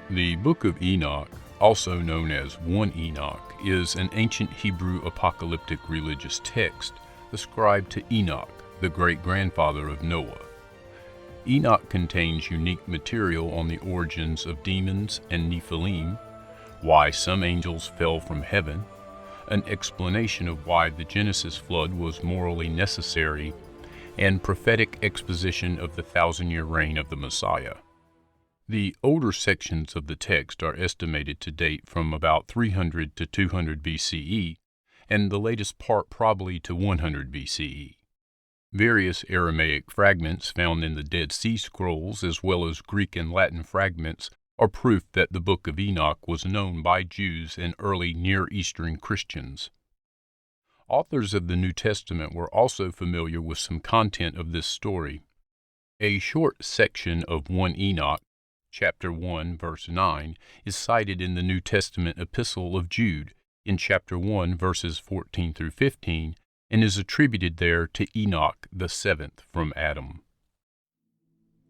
The Book of Enoch, also known as 1 Enoch, is an ancient Hebrew apocalyptic religious text ascribed to Enoch, the great-grandfather of Noah. Enoch contains unique material on the origins of demons and Nephilim, why some angels fell from heaven, an explanation of why the Genesis flood was morally necessary, and prophetic exposition of the 1,000-year reign of the Messiah. The older sections of the text are estimated to date from about 300 to 200 BCE, and the latest part probably to 100 BCE. Various Aramaic fragments found in the Dead Sea Scrolls, as well as Greek and Latin fragments, are proof that the Book of Enoch was known by Jews and early Near Eastern Christians. Authors of the New Testament were also familiar with some content of this story. A short section of 1 Enoch, chapter 1, verse 9, is cited in the New Testament Epistle of Jude, in chapter 1, verses 14 through 15, and is attributed there to Enoch, the seventh from Adam.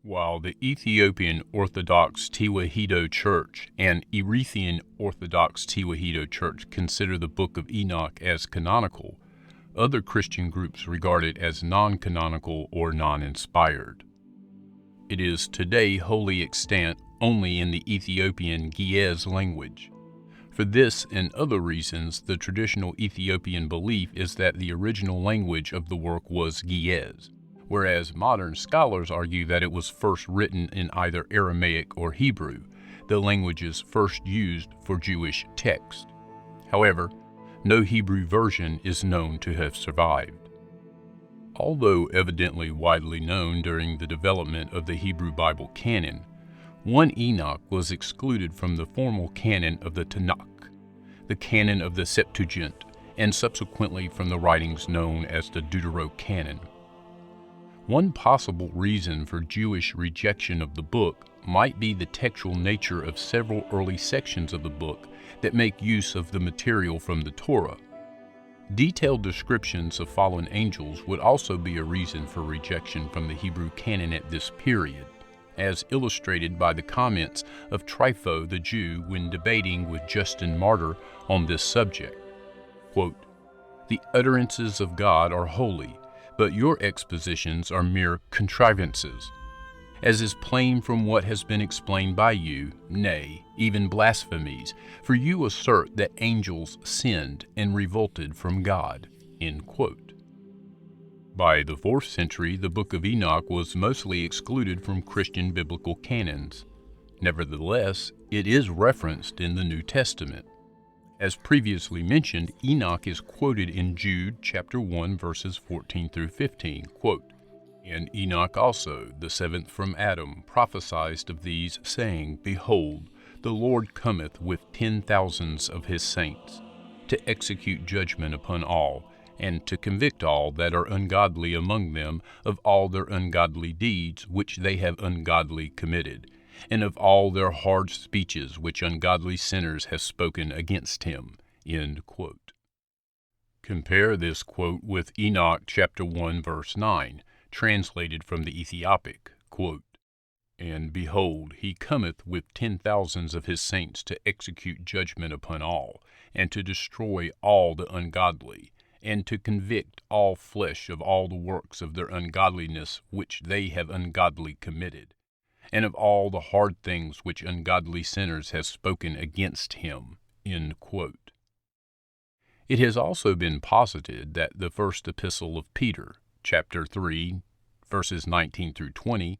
While the Ethiopian Orthodox Tewahedo Church and Eritrean Orthodox Tewahedo Church consider the Book of Enoch as canonical, other Christian groups regard it as non-canonical or non-inspired. It is today wholly extant only in the Ethiopian Ge'ez language. For this and other reasons, the traditional Ethiopian belief is that the original language of the work was Ge'ez, whereas modern scholars argue that it was first written in either Aramaic or Hebrew, the languages first used for Jewish text. However, no Hebrew version is known to have survived. Although evidently widely known during the development of the Hebrew Bible canon, 1 Enoch was excluded from the formal canon of the Tanakh, the canon of the Septuagint, and subsequently from the writings known as the Deuterocanon. One possible reason for Jewish rejection of the book might be the textual nature of several early sections of the book that make use of the material from the Torah. Detailed descriptions of fallen angels would also be a reason for rejection from the Hebrew canon at this period, as illustrated by the comments of Trypho the Jew when debating with Justin Martyr on this subject. Quote, "The utterances of God are holy, but your expositions are mere contrivances, as is plain from what has been explained by you, nay, even blasphemies, for you assert that angels sinned and revolted from God." End quote. By the 4th century, the Book of Enoch was mostly excluded from Christian biblical canons. Nevertheless, it is referenced in the New Testament. As previously mentioned, Enoch is quoted in Jude chapter 1, verses 14 through 15, quote, "And Enoch also, the seventh from Adam, prophesied of these, saying, Behold, the Lord cometh with 10,000s of his saints, to execute judgment upon all, and to convict all that are ungodly among them of all their ungodly deeds which they have ungodly committed, and of all their hard speeches which ungodly sinners have spoken against him." End quote. Compare this quote with Enoch chapter 1, verse 9, translated from the Ethiopic, quote, "And behold, he cometh with 10,000s of his saints to execute judgment upon all, and to destroy all the ungodly, and to convict all flesh of all the works of their ungodliness which they have ungodly committed, and of all the hard things which ungodly sinners have spoken against him." End quote. It has also been posited that the first epistle of Peter, chapter 3, verses 19 through 20,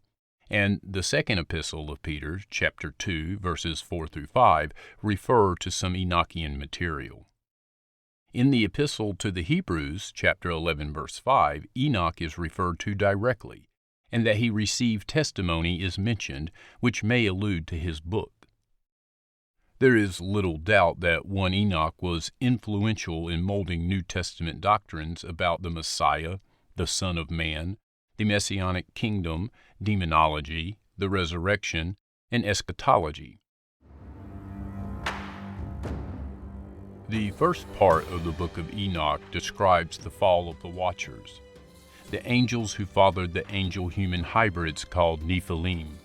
and the second epistle of Peter, chapter 2, verses 4 through 5, refer to some Enochian material. In the epistle to the Hebrews, chapter 11, verse 5, Enoch is referred to directly, and that he received testimony is mentioned, which may allude to his book. There is little doubt that 1 Enoch was influential in molding New Testament doctrines about the Messiah, the Son of Man, the Messianic kingdom, demonology, the resurrection, and eschatology. The first part of the Book of Enoch describes the fall of the Watchers, the angels who fathered the angel-human hybrids called Nephilim.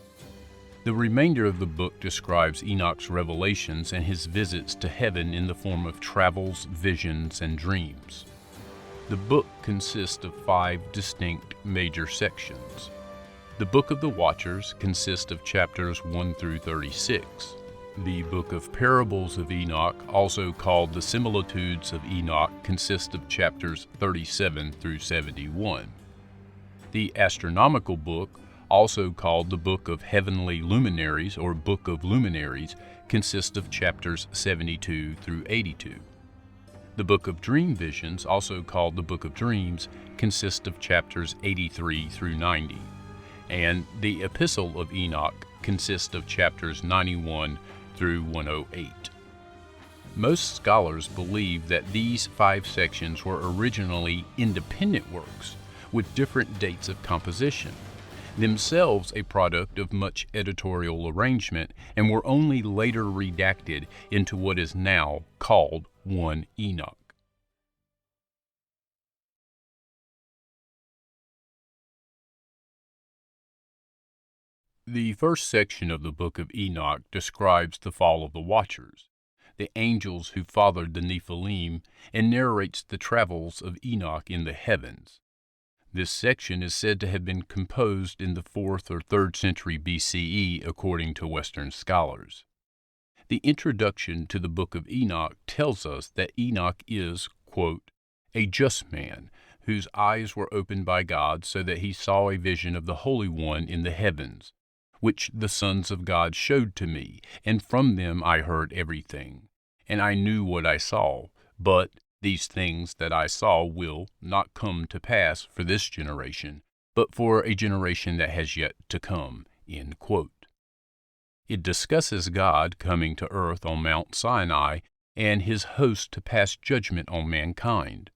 The remainder of the book describes Enoch's revelations and his visits to heaven in the form of travels, visions, and dreams. The book consists of 5 distinct major sections. The Book of the Watchers consists of chapters 1 through 36. The Book of Parables of Enoch, also called the Similitudes of Enoch, consists of chapters 37 through 71. The Astronomical Book, also called the Book of Heavenly Luminaries or Book of Luminaries, consists of chapters 72 through 82. The Book of Dream Visions, also called the Book of Dreams, consists of chapters 83 through 90. And the Epistle of Enoch consists of chapters 91 through 108. Most scholars believe that these 5 sections were originally independent works with different dates of composition, themselves a product of much editorial arrangement, and were only later redacted into what is now called 1 Enoch. The first section of the Book of Enoch describes the fall of the Watchers, the angels who fathered the Nephilim, and narrates the travels of Enoch in the heavens. This section is said to have been composed in the 4th or 3rd century BCE, according to Western scholars. The introduction to the Book of Enoch tells us that Enoch is, quote, a just man, whose eyes were opened by God so that he saw a vision of the Holy One in the heavens, which the sons of God showed to me, and from them I heard everything. And I knew what I saw, but these things that I saw will not come to pass for this generation, but for a generation that has yet to come. End quote. It discusses God coming to earth on Mount Sinai and his host to pass judgment on mankind.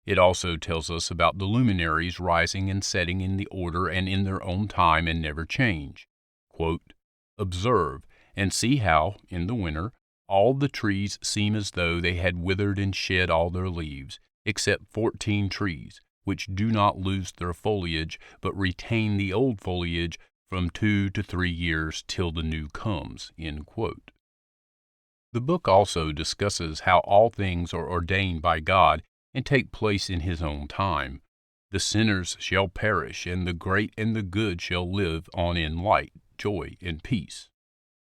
It also tells us about the luminaries rising and setting in the order and in their own time and never change. Quote, observe and see how, in the winter, all the trees seem as though they had withered and shed all their leaves, except 14 trees, which do not lose their foliage, but retain the old foliage from 2 to 3 years till the new comes. End quote. The book also discusses how all things are ordained by God and take place in his own time. The sinners shall perish, and the great and the good shall live on in light, joy, and peace.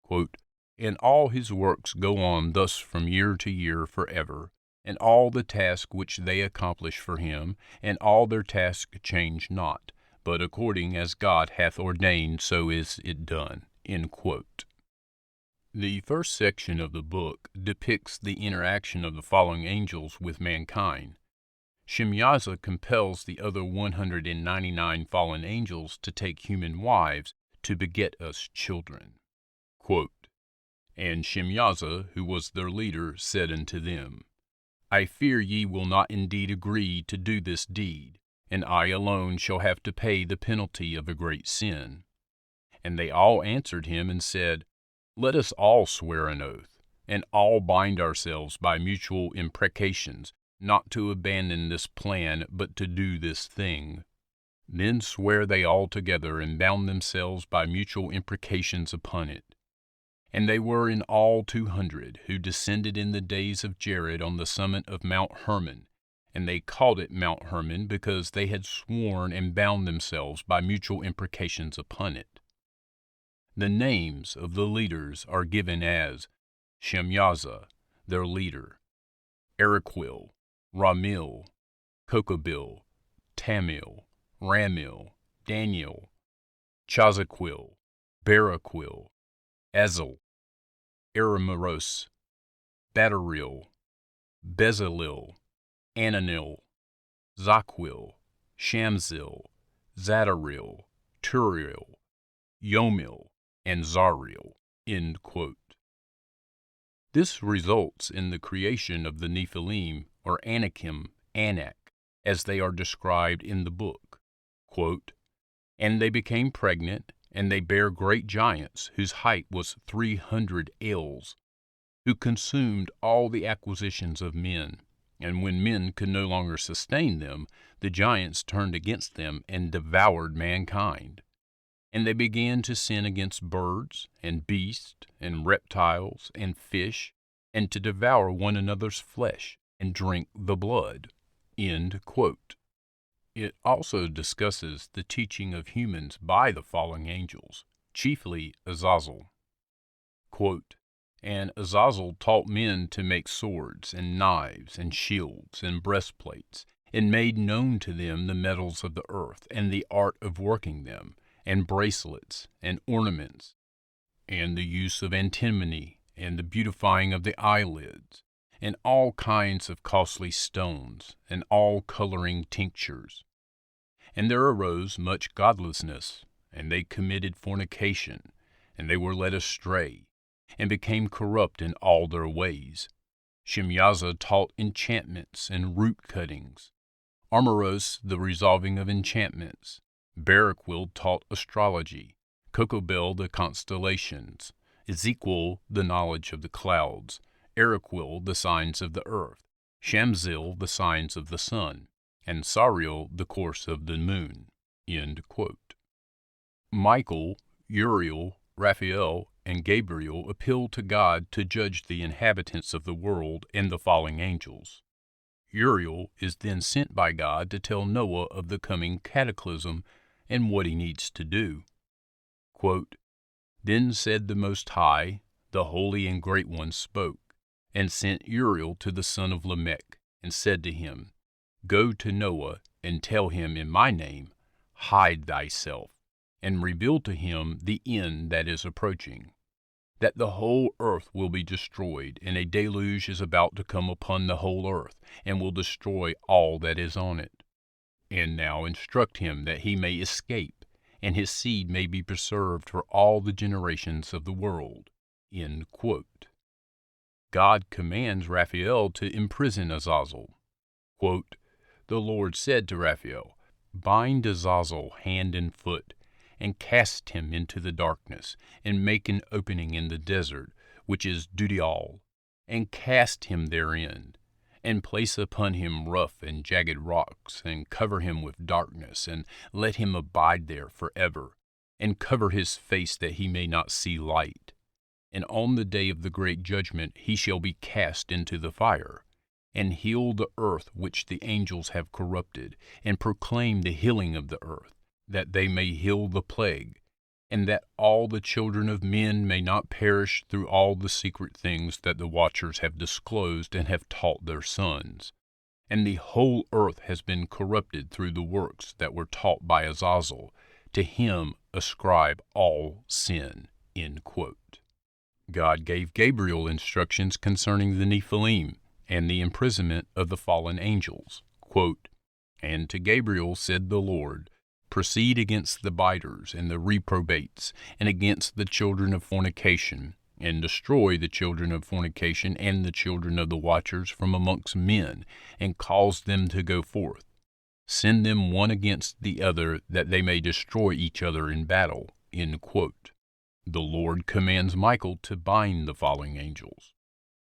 Quote, and all his works go on thus from year to year forever, and all the task which they accomplish for him, and all their task change not, but according as God hath ordained, so is it done. End quote. The first section of the book depicts the interaction of the fallen angels with mankind. Shemyaza compels the other 199 fallen angels to take human wives to beget us children. Quote, and Shemyaza, who was their leader, said unto them, I fear ye will not indeed agree to do this deed, and I alone shall have to pay the penalty of a great sin. And they all answered him and said, let us all swear an oath, and all bind ourselves by mutual imprecations, not to abandon this plan, but to do this thing. Then sware they all together, and bound themselves by mutual imprecations upon it. And they were in all 200, who descended in the days of Jared on the summit of Mount Hermon, and they called it Mount Hermon because they had sworn and bound themselves by mutual imprecations upon it. The names of the leaders are given as Shemyaza, their leader, Eriquil, Ramil, Kokobil, Tamil, Ramil, Daniel, Chazaquil, Baraquil, Azel, Eramaros, Badaril, Bezalel, Ananil, Zaquil, Shamzil, Zadaril, Turiel, Yomil, and Zariel. End quote. This results in the creation of the Nephilim, or Anakim, Anak, as they are described in the book. Quote, and they became pregnant, and they bare great giants, whose height was 300 ells, who consumed all the acquisitions of men. And when men could no longer sustain them, the giants turned against them and devoured mankind. And they began to sin against birds, and beasts, and reptiles, and fish, and to devour one another's flesh, and drink the blood." End quote. It also discusses the teaching of humans by the fallen angels, chiefly Azazel. Quote, "And Azazel taught men to make swords, and knives, and shields, and breastplates, and made known to them the metals of the earth, and the art of working them, and bracelets, and ornaments, and the use of antimony, and the beautifying of the eyelids, and all kinds of costly stones, and all coloring tinctures. And there arose much godlessness, and they committed fornication, and they were led astray, and became corrupt in all their ways. Shemyaza taught enchantments and root cuttings, Armoros the resolving of enchantments, Barakwil taught astrology, Kokobel the constellations, Ezekiel the knowledge of the clouds, Arakwil the signs of the earth, Shamzil the signs of the sun, and Sariel the course of the moon." End quote. Michael, Uriel, Raphael, and Gabriel appealed to God to judge the inhabitants of the world and the falling angels. Uriel is then sent by God to tell Noah of the coming cataclysm and what he needs to do. Quote, "Then said the Most High, the Holy and Great One spoke, and sent Uriel to the son of Lamech, and said to him, Go to Noah, and tell him in my name, Hide thyself, and reveal to him the end that is approaching, that the whole earth will be destroyed, and a deluge is about to come upon the whole earth, and will destroy all that is on it. And now instruct him that he may escape, and his seed may be preserved for all the generations of the world." End quote. God commands Raphael to imprison Azazel. Quote, "The Lord said to Raphael, Bind Azazel hand and foot, and cast him into the darkness, and make an opening in the desert, which is Dudial, and cast him therein, and place upon him rough and jagged rocks, and cover him with darkness, and let him abide there forever, and cover his face that he may not see light. And on the day of the great judgment he shall be cast into the fire, and heal the earth which the angels have corrupted, and proclaim the healing of the earth, that they may heal the plague, and that all the children of men may not perish through all the secret things that the watchers have disclosed and have taught their sons. And the whole earth has been corrupted through the works that were taught by Azazel. To him ascribe all sin." End quote. God gave Gabriel instructions concerning the Nephilim and the imprisonment of the fallen angels. Quote, "And to Gabriel said the Lord, Proceed against the biters and the reprobates, and against the children of fornication, and destroy the children of fornication and the children of the watchers from amongst men, and cause them to go forth. Send them one against the other, that they may destroy each other in battle." End quote. The Lord commands Michael to bind the falling angels.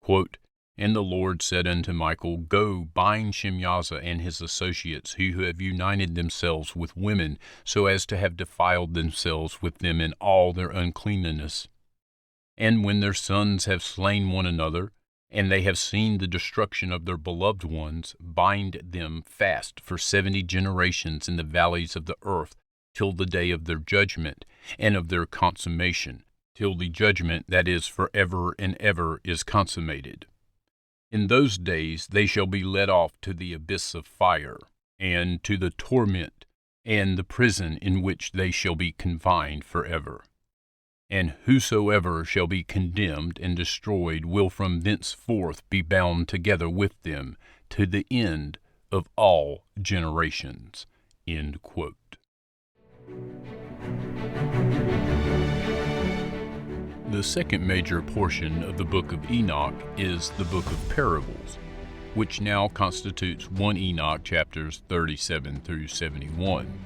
Quote, "And the Lord said unto Michael, Go, bind Shemyaza and his associates, who have united themselves with women, so as to have defiled themselves with them in all their uncleanness. And when their sons have slain one another, and they have seen the destruction of their beloved ones, bind them fast for 70 generations in the valleys of the earth, till the day of their judgment, and of their consummation, till the judgment that is forever and ever is consummated. In those days they shall be led off to the abyss of fire, and to the torment, and the prison in which they shall be confined forever. And whosoever shall be condemned and destroyed will from thenceforth be bound together with them to the end of all generations." End quote. The second major portion of the Book of Enoch is the Book of Parables, which now constitutes 1 Enoch chapters 37 through 71.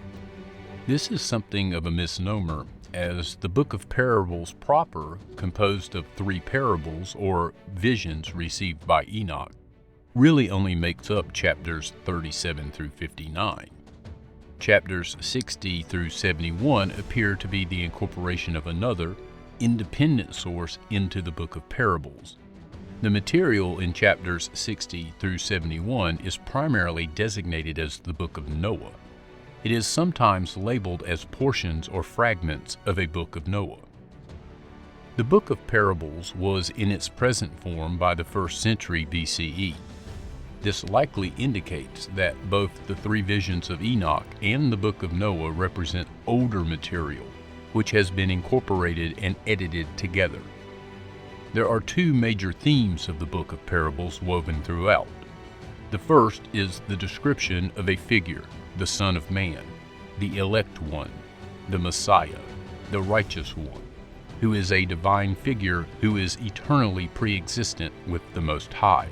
This is something of a misnomer, as the Book of Parables proper, composed of 3 parables or visions received by Enoch, really only makes up chapters 37 through 59. Chapters 60 through 71 appear to be the incorporation of another, independent source into the Book of Parables. The material in chapters 60 through 71 is primarily designated as the Book of Noah. It is sometimes labeled as portions or fragments of a Book of Noah. The Book of Parables was in its present form by the 1st century BCE. This likely indicates that both the three visions of Enoch and the Book of Noah represent older material, which has been incorporated and edited together. There are two major themes of the Book of Parables woven throughout. The first is the description of a figure, the Son of Man, the elect one, the Messiah, the righteous one, who is a divine figure who is eternally pre-existent with the Most High.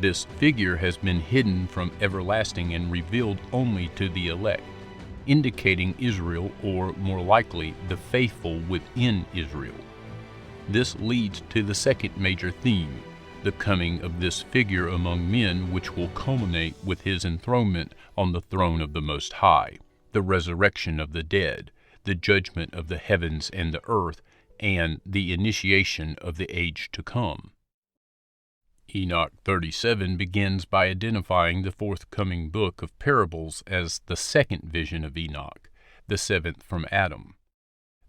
This figure has been hidden from everlasting and revealed only to the elect, indicating Israel, or more likely, the faithful within Israel. This leads to the second major theme, the coming of this figure among men, which will culminate with his enthronement on the throne of the Most High, the resurrection of the dead, the judgment of the heavens and the earth, and the initiation of the age to come. Enoch 37 begins by identifying the forthcoming book of parables as the second vision of Enoch, the seventh from Adam.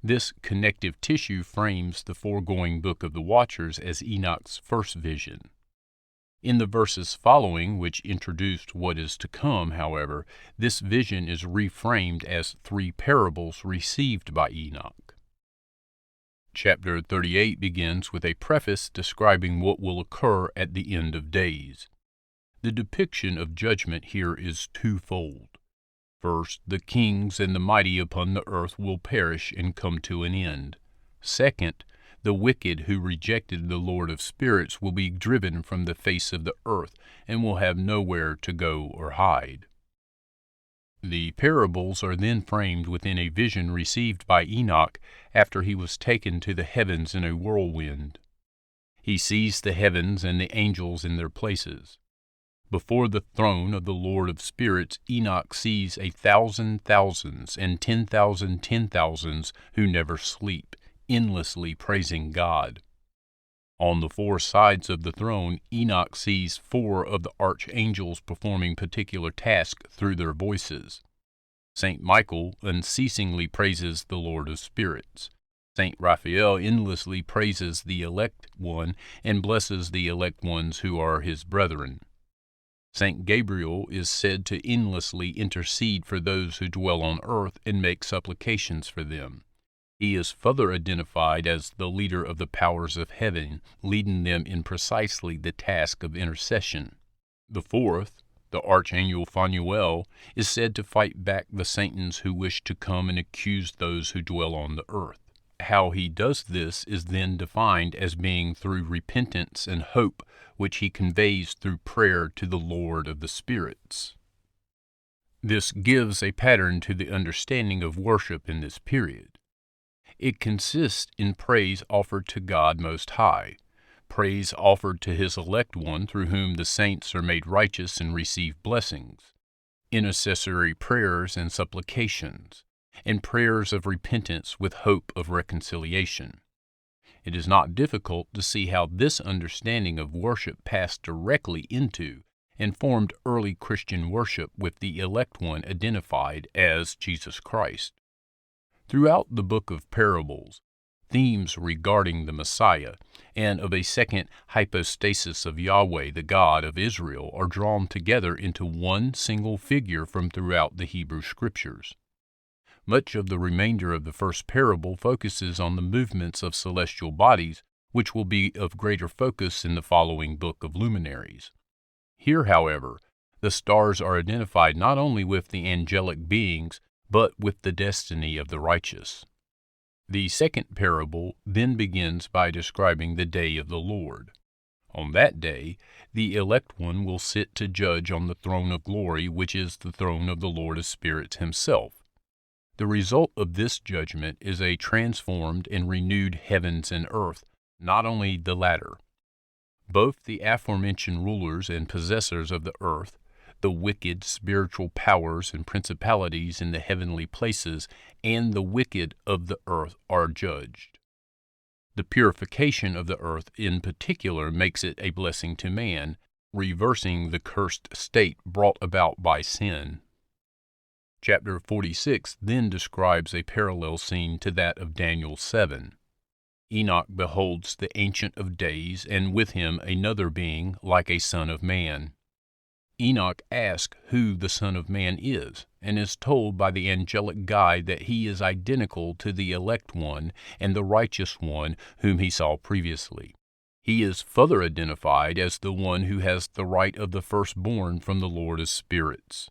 This connective tissue frames the foregoing Book of the Watchers as Enoch's first vision. In the verses following, which introduced what is to come, however, this vision is reframed as three parables received by Enoch. Chapter 38 begins with a preface describing what will occur at the end of days. The depiction of judgment here is twofold. First, the kings and the mighty upon the earth will perish and come to an end. Second, the wicked who rejected the Lord of spirits will be driven from the face of the earth and will have nowhere to go or hide. The parables are then framed within a vision received by Enoch after he was taken to the heavens in a whirlwind. He sees the heavens and the angels in their places. Before the throne of the Lord of spirits, Enoch sees 1,000 thousands and 10,000 10,000s who never sleep, endlessly praising God. On the four sides of the throne, Enoch sees 4 of the archangels performing particular tasks through their voices. Saint Michael unceasingly praises the Lord of spirits. Saint Raphael endlessly praises the elect one and blesses the elect ones who are his brethren. Saint Gabriel is said to endlessly intercede for those who dwell on earth and make supplications for them. He is further identified as the leader of the powers of heaven, leading them in precisely the task of intercession. The fourth, the Archangel Phanuel, is said to fight back the Satans who wish to come and accuse those who dwell on the earth. How he does this is then defined as being through repentance and hope, which he conveys through prayer to the Lord of the spirits. This gives a pattern to the understanding of worship in this period. It consists in praise offered to God Most High, praise offered to His elect one through whom the saints are made righteous and receive blessings, intercessory prayers and supplications, and prayers of repentance with hope of reconciliation. It is not difficult to see how this understanding of worship passed directly into and formed early Christian worship with the elect one identified as Jesus Christ. Throughout the Book of Parables, themes regarding the Messiah and of a second hypostasis of Yahweh, the God of Israel, are drawn together into one single figure from throughout the Hebrew Scriptures. Much of the remainder of the first parable focuses on the movements of celestial bodies, which will be of greater focus in the following Book of Luminaries. Here, however, the stars are identified not only with the angelic beings, but with the destiny of the righteous. The second parable then begins by describing the day of the Lord. On that day, the elect one will sit to judge on the throne of glory, which is the throne of the Lord of spirits himself. The result of this judgment is a transformed and renewed heavens and earth, not only the latter. Both the aforementioned rulers and possessors of the earth, the wicked spiritual powers and principalities in the heavenly places and the wicked of the earth are judged. The purification of the earth in particular makes it a blessing to man, reversing the cursed state brought about by sin. Chapter 46 then describes a parallel scene to that of Daniel 7. Enoch beholds the Ancient of Days, and with him another being like a son of man. Enoch asks who the Son of Man is, and is told by the angelic guide that he is identical to the elect one and the righteous one whom he saw previously. He is further identified as the one who has the right of the firstborn from the Lord of Spirits.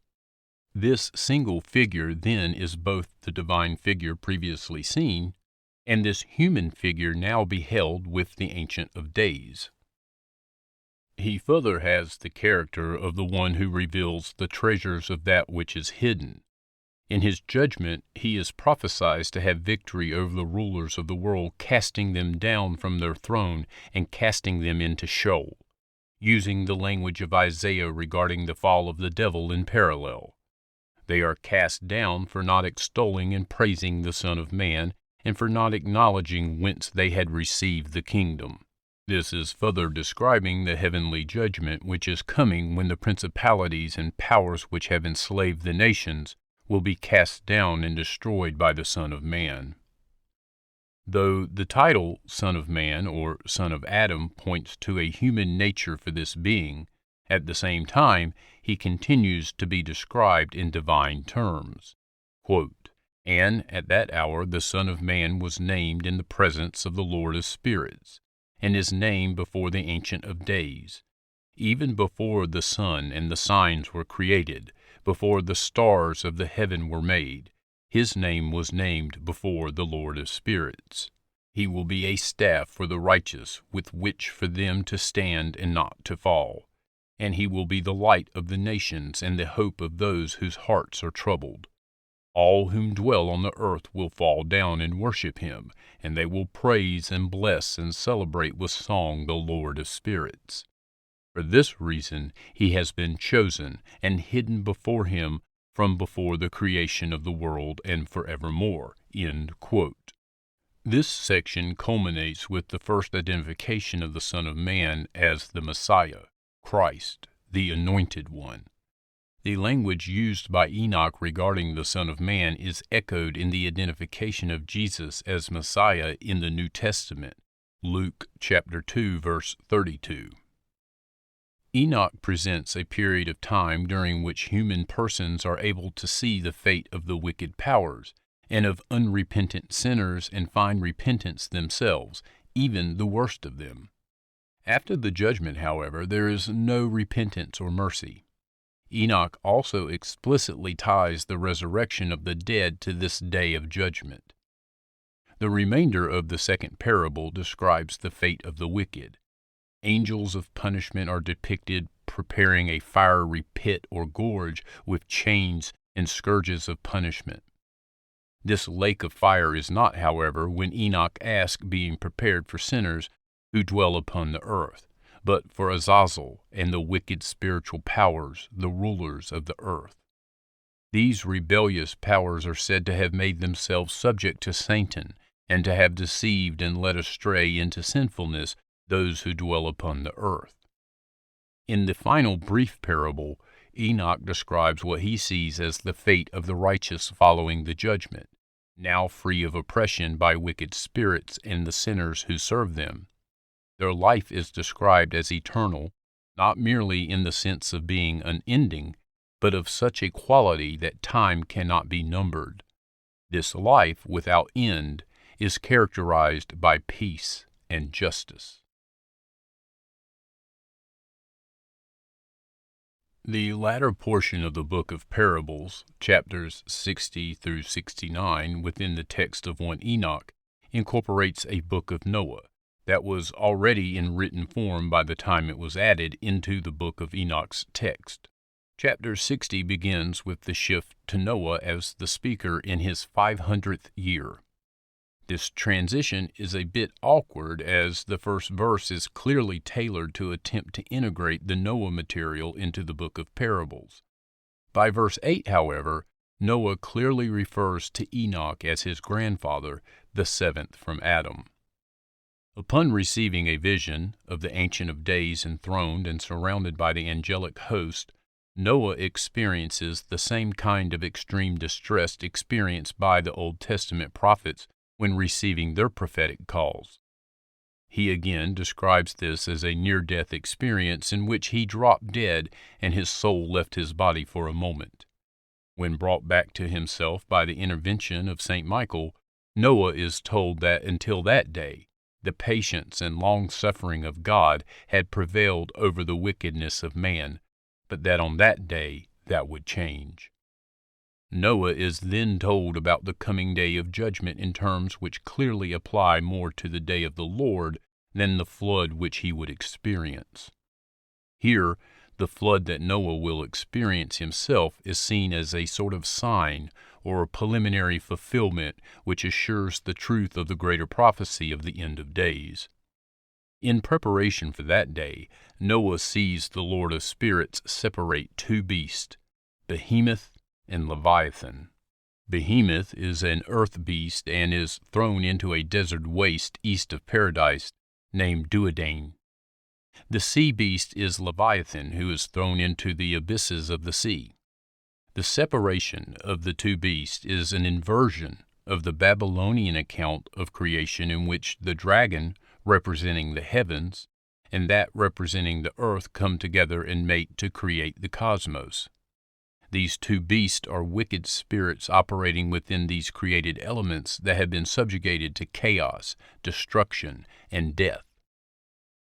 This single figure then is both the divine figure previously seen and this human figure now beheld with the Ancient of Days. He further has the character of the one who reveals the treasures of that which is hidden. In his judgment, he is prophesied to have victory over the rulers of the world, casting them down from their throne and casting them into Sheol, using the language of Isaiah regarding the fall of the devil in parallel. They are cast down for not extolling and praising the Son of Man, and for not acknowledging whence they had received the kingdom. This is further describing the heavenly judgment which is coming when the principalities and powers which have enslaved the nations will be cast down and destroyed by the Son of Man. Though the title Son of Man or Son of Adam points to a human nature for this being, at the same time he continues to be described in divine terms. Quote, "And at that hour the Son of Man was named in the presence of the Lord of Spirits, and his name before the Ancient of Days. Even before the sun and the signs were created, before the stars of the heaven were made, his name was named before the Lord of Spirits. He will be a staff for the righteous, with which for them to stand and not to fall. And he will be the light of the nations and the hope of those whose hearts are troubled. All whom dwell on the earth will fall down and worship him, and they will praise and bless and celebrate with song the Lord of Spirits. For this reason he has been chosen and hidden before him from before the creation of the world and forevermore." End quote. This section culminates with the first identification of the Son of Man as the Messiah, Christ, the Anointed One. The language used by Enoch regarding the Son of Man is echoed in the identification of Jesus as Messiah in the New Testament, Luke chapter 2, verse 32. Enoch presents a period of time during which human persons are able to see the fate of the wicked powers, and of unrepentant sinners and find repentance themselves, even the worst of them. After the judgment, however, there is no repentance or mercy. Enoch also explicitly ties the resurrection of the dead to this day of judgment. The remainder of the second parable describes the fate of the wicked. Angels of punishment are depicted preparing a fiery pit or gorge with chains and scourges of punishment. This lake of fire is not, however, when Enoch asks, being prepared for sinners who dwell upon the earth, but for Azazel and the wicked spiritual powers, the rulers of the earth. These rebellious powers are said to have made themselves subject to Satan, and to have deceived and led astray into sinfulness those who dwell upon the earth. In the final brief parable, Enoch describes what he sees as the fate of the righteous following the judgment, now free of oppression by wicked spirits and the sinners who serve them. Their life is described as eternal, not merely in the sense of being unending, but of such a quality that time cannot be numbered. This life without end is characterized by peace and justice. The latter portion of the Book of Parables, chapters 60 through 69 within the text of 1 Enoch, incorporates a Book of Noah that was already in written form by the time it was added into the Book of Enoch's text. Chapter 60 begins with the shift to Noah as the speaker in his 500th year. This transition is a bit awkward as the first verse is clearly tailored to attempt to integrate the Noah material into the book of parables. By verse 8, however, Noah clearly refers to Enoch as his grandfather, the seventh from Adam. Upon receiving a vision of the Ancient of Days enthroned and surrounded by the angelic host, Noah experiences the same kind of extreme distress experienced by the Old Testament prophets when receiving their prophetic calls. He again describes this as a near-death experience in which he dropped dead and his soul left his body for a moment. When brought back to himself by the intervention of St. Michael, Noah is told that until that day, the patience and long-suffering of God had prevailed over the wickedness of man, but that on that day that would change. Noah is then told about the coming day of judgment in terms which clearly apply more to the day of the Lord than the flood which he would experience. Here, the flood that Noah will experience himself is seen as a sort of sign or a preliminary fulfillment which assures the truth of the greater prophecy of the end of days. In preparation for that day, Noah sees the Lord of Spirits separate two beasts, Behemoth and Leviathan. Behemoth is an earth beast and is thrown into a desert waste east of paradise named Duodane. The sea beast is Leviathan, who is thrown into the abysses of the sea. The separation of the two beasts is an inversion of the Babylonian account of creation in which the dragon, representing the heavens, and that representing the earth come together and mate to create the cosmos. These two beasts are wicked spirits operating within these created elements that have been subjugated to chaos, destruction, and death.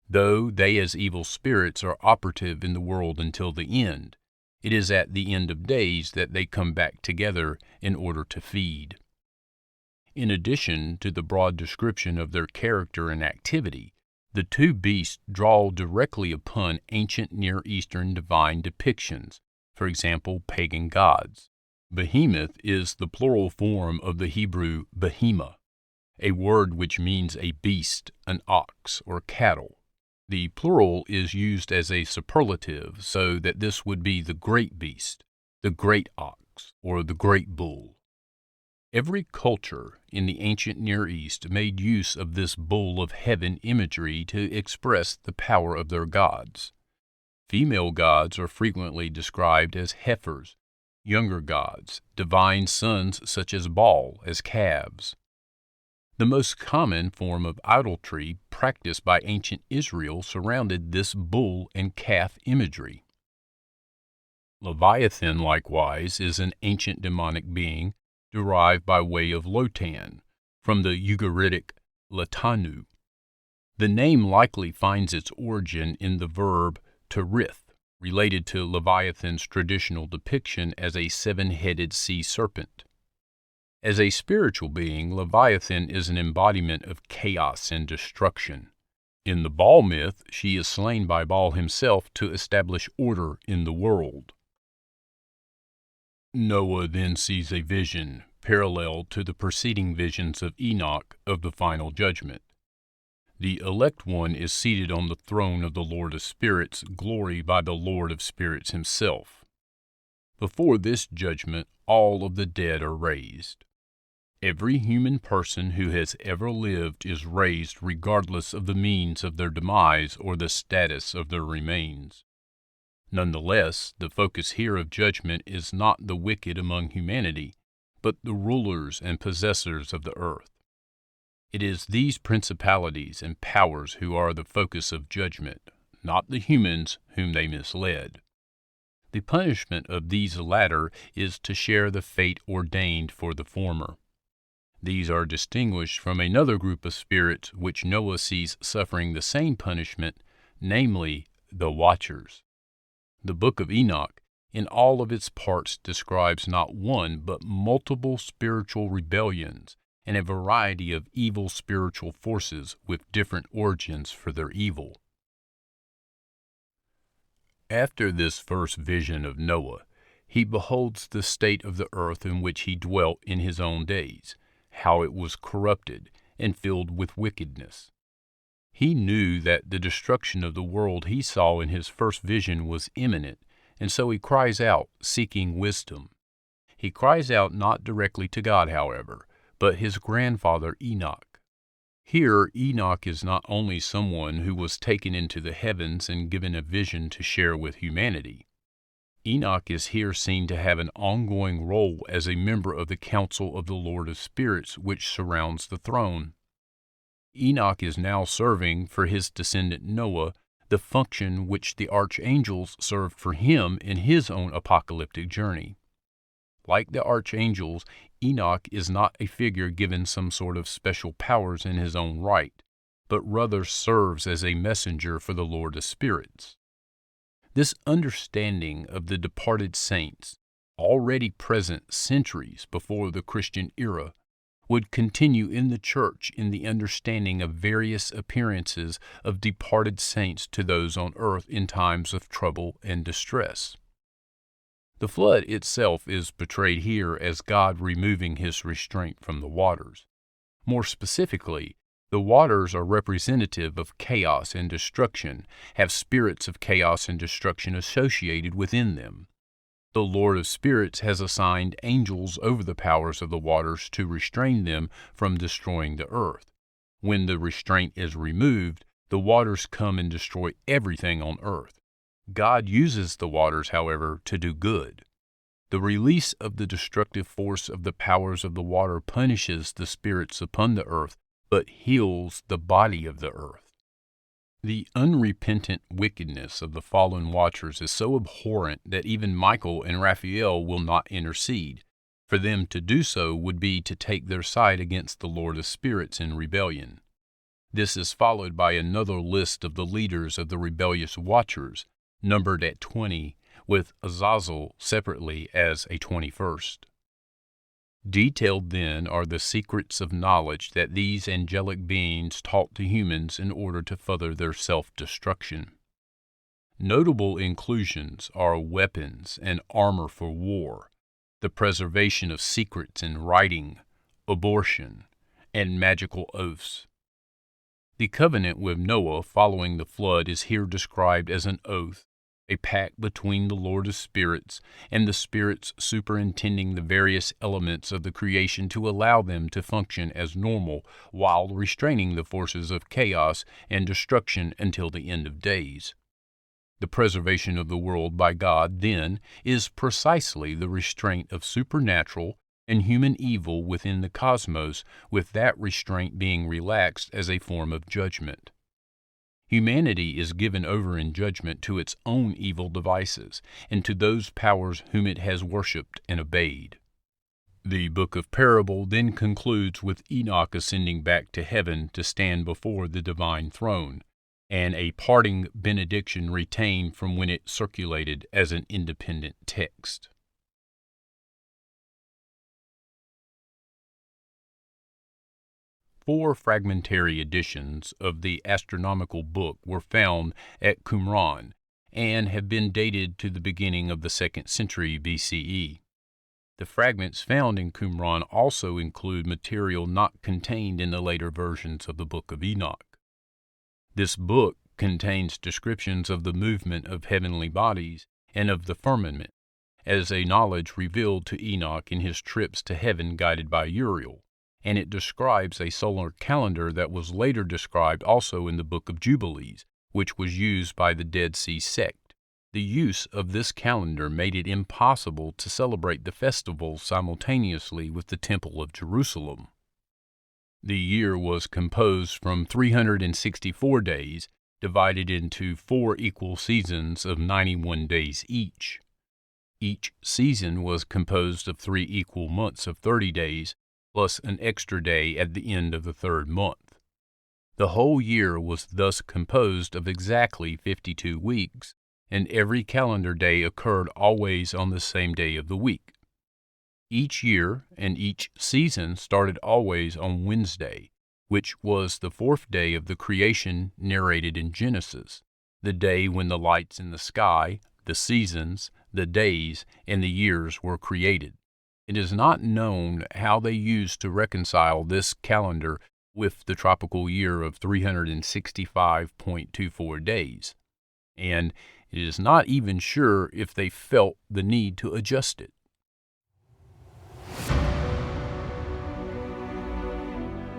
Though they as evil spirits are operative in the world until the end, it is at the end of days that they come back together in order to feed. In addition to the broad description of their character and activity, the two beasts draw directly upon ancient Near Eastern divine depictions, for example, pagan gods. Behemoth is the plural form of the Hebrew behemah, a word which means a beast, an ox, or cattle. The plural is used as a superlative so that this would be the great beast, the great ox, or the great bull. Every culture in the ancient Near East made use of this bull of heaven imagery to express the power of their gods. Female gods are frequently described as heifers, younger gods, divine sons such as Baal, as calves. The most common form of idolatry practiced by ancient Israel surrounded this bull and calf imagery. Leviathan, likewise, is an ancient demonic being derived by way of Lotan, from the Ugaritic Latanu. The name likely finds its origin in the verb terith, related to Leviathan's traditional depiction as a seven-headed sea serpent. As a spiritual being, Leviathan is an embodiment of chaos and destruction. In the Baal myth, she is slain by Baal himself to establish order in the world. Noah then sees a vision parallel to the preceding visions of Enoch of the final judgment. The elect one is seated on the throne of the Lord of Spirits, glory by the Lord of Spirits himself. Before this judgment, all of the dead are raised. Every human person who has ever lived is raised regardless of the means of their demise or the status of their remains. Nonetheless, the focus here of judgment is not the wicked among humanity, but the rulers and possessors of the earth. It is these principalities and powers who are the focus of judgment, not the humans whom they misled. The punishment of these latter is to share the fate ordained for the former. These are distinguished from another group of spirits which Noah sees suffering the same punishment, namely the Watchers. The Book of Enoch, in all of its parts, describes not one but multiple spiritual rebellions and a variety of evil spiritual forces with different origins for their evil. After this first vision of Noah, he beholds the state of the earth in which he dwelt in his own days, how it was corrupted and filled with wickedness. He knew that the destruction of the world he saw in his first vision was imminent, and so he cries out, seeking wisdom. He cries out not directly to God, however, but his grandfather Enoch. Here, Enoch is not only someone who was taken into the heavens and given a vision to share with humanity. Enoch is here seen to have an ongoing role as a member of the council of the Lord of Spirits which surrounds the throne. Enoch is now serving for his descendant Noah the function which the archangels served for him in his own apocalyptic journey. Like the archangels, Enoch is not a figure given some sort of special powers in his own right, but rather serves as a messenger for the Lord of Spirits. This understanding of the departed saints, already present centuries before the Christian era, would continue in the church in the understanding of various appearances of departed saints to those on earth in times of trouble and distress. The flood itself is portrayed here as God removing his restraint from the waters. More specifically, the waters are representative of chaos and destruction, have spirits of chaos and destruction associated within them. The Lord of Spirits has assigned angels over the powers of the waters to restrain them from destroying the earth. When the restraint is removed, the waters come and destroy everything on earth. God uses the waters, however, to do good. The release of the destructive force of the powers of the water punishes the spirits upon the earth, but heals the body of the earth. The unrepentant wickedness of the fallen watchers is so abhorrent that even Michael and Raphael will not intercede. For them to do so would be to take their side against the Lord of Spirits in rebellion. This is followed by another list of the leaders of the rebellious watchers, numbered at 20, with Azazel separately as a 21st. Detailed then are the secrets of knowledge that these angelic beings taught to humans in order to further their self-destruction. Notable inclusions are weapons and armor for war, the preservation of secrets in writing, abortion, and magical oaths. The covenant with Noah following the flood is here described as an oath, a pact between the Lord of Spirits and the spirits superintending the various elements of the creation to allow them to function as normal while restraining the forces of chaos and destruction until the end of days. The preservation of the world by God, then, is precisely the restraint of supernatural and human evil within the cosmos, with that restraint being relaxed as a form of judgment. Humanity is given over in judgment to its own evil devices, and to those powers whom it has worshipped and obeyed. The book of Parable then concludes with Enoch ascending back to heaven to stand before the divine throne, and a parting benediction retained from when it circulated as an independent text. Four fragmentary editions of the Astronomical Book were found at Qumran and have been dated to the beginning of the 2nd century BCE. The fragments found in Qumran also include material not contained in the later versions of the Book of Enoch. This book contains descriptions of the movement of heavenly bodies and of the firmament, as a knowledge revealed to Enoch in his trips to heaven guided by Uriel, and it describes a solar calendar that was later described also in the Book of Jubilees, which was used by the Dead Sea sect. The use of this calendar made it impossible to celebrate the festivals simultaneously with the Temple of Jerusalem. The year was composed from 364 days, divided into 4 equal seasons of 91 days each. Each season was composed of 3 equal months of 30 days, plus an extra day at the end of the 3rd month. The whole year was thus composed of exactly 52 weeks, and every calendar day occurred always on the same day of the week. Each year and each season started always on Wednesday, which was the 4th day of the creation narrated in Genesis, the day when the lights in the sky, the seasons, the days, and the years were created. It is not known how they used to reconcile this calendar with the tropical year of 365.24 days, and it is not even sure if they felt the need to adjust it.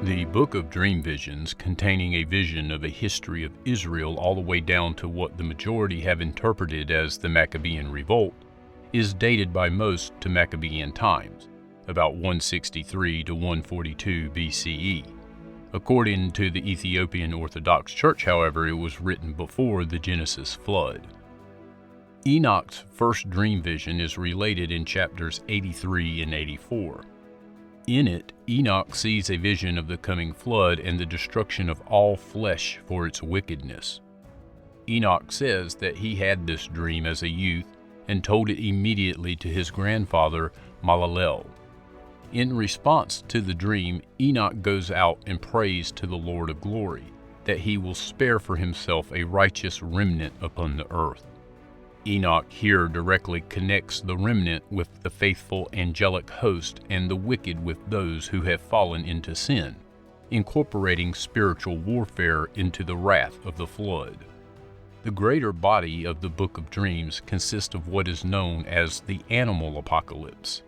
The Book of Dream Visions, containing a vision of a history of Israel all the way down to what the majority have interpreted as the Maccabean Revolt, is dated by most to Maccabean times, about 163 to 142 BCE. According to the Ethiopian Orthodox Church, however, it was written before the Genesis flood. Enoch's first dream vision is related in chapters 83 and 84. In it, Enoch sees a vision of the coming flood and the destruction of all flesh for its wickedness. Enoch says that he had this dream as a youth and told it immediately to his grandfather, Malalel. In response to the dream, Enoch goes out and prays to the Lord of glory that he will spare for himself a righteous remnant upon the earth. Enoch here directly connects the remnant with the faithful angelic host and the wicked with those who have fallen into sin, incorporating spiritual warfare into the wrath of the flood. The greater body of the Book of Dreams consists of what is known as the animal apocalypse.